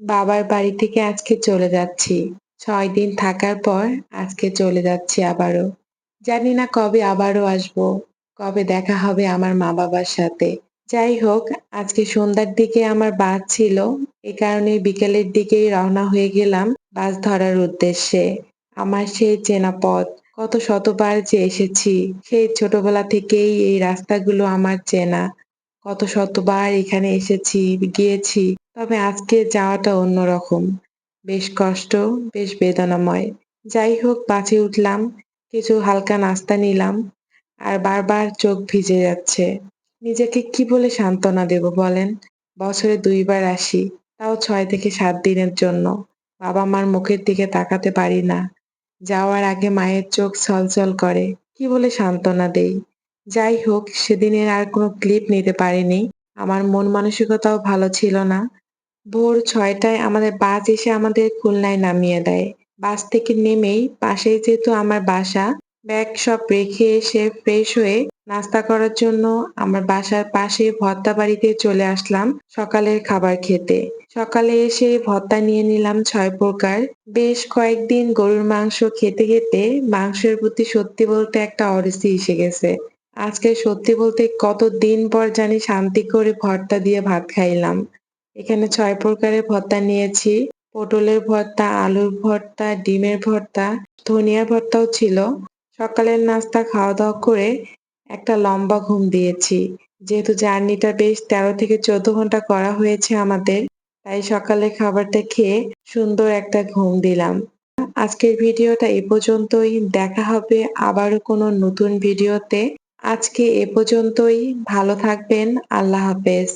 বাবার বাড়ি থেকে আজকে চলে যাচ্ছি। ৬ দিন থাকার পর আজকে চলে যাচ্ছি আবারও। জানি না কবে আবারও আসবো, কবে দেখা হবে আমার মা-বাবার সাথে। যাই হোক, আজকে সন্ধ্যার দিকে আমার বাস ছিল। এ কারণে বিকেলের দিকেই রওনা হয়ে গেলাম বাস ধরার উদ্দেশ্যে। আমার সেই চেনা পথ, কত শতবার যে এসেছি। সেই ছোটবেলা থেকেই এই রাস্তাগুলো আমার চেনা। কত শতবার এখানে এসেছি, গিয়েছি। তবে আজকে যাওয়াটা অন্যরকম। বেশ কষ্ট, বেশ বেদনাময়। যাই হোক বাসে উঠলাম, কিছু হালকা নাস্তা নিলাম, আর বারবার চোখ ভিজে যাচ্ছে। নিজেকে কি বলে সান্ত্বনা দেব বলেন? বছরে ২ বার আসি, তাও ৬ থেকে ৭ দিনের জন্য। বাবা-মার মুখের দিকে তাকাতে পারি না। যাওয়ার আগে মায়ের চোখ ছলছল করে। কি বলে সান্ত্বনা দেই? যাই হোক সেদিনের আর কোনো ক্লিপ নিতে পারিনি। আমার মন মানসিকতাও ভালো ছিল না। ভোর ৬ টায় আমাদের বাস এসে আমাদের খুলনায় নামিয়ে দেয়। বাস থেকে নেমেই পাশেই যেহেতু আমার বাসা, ব্যাগ সব রেখে এসে ফ্রেশ হয়ে নাস্তা করার জন্য আমার বাসার পাশে ভর্তা বাড়িতে চলে আসলাম সকালের খাবার খেতে। সকালে এসে ভর্তা নিয়ে নিলাম ৬ প্রকার। বেশ কয়েকদিন গরুর মাংস খেতে খেতে মাংসের প্রতি সত্যি বলতে একটা অরুচি এসে গেছে। আজকে সত্যি বলতে কতদিন পর জানি শান্তি করে ভর্তা দিয়ে ভাত খাইলাম। এখানে ৬ প্রকারের ভর্তা নিয়েছি। পটলের ভর্তা, আলুর ভর্তা, ডিমের ভর্তা, ধনিয়ার ভর্তাও ছিল। সকালের নাস্তা খাওয়া-দাওয়া করে একটা লম্বা ঘুম দিয়েছি। যেহেতু জার্নিটা বেশ ১৩ থেকে ১৪ ঘন্টা করা হয়েছে আমাদের, তাই সকালের খাবারটা খেয়ে সুন্দর একটা ঘুম দিলাম। আজকের ভিডিওটা এ পর্যন্তই। দেখা হবে আবারও কোনো নতুন ভিডিওতে। আজকে এ পর্যন্তই। ভালো থাকবেন। আল্লাহ হাফেজ।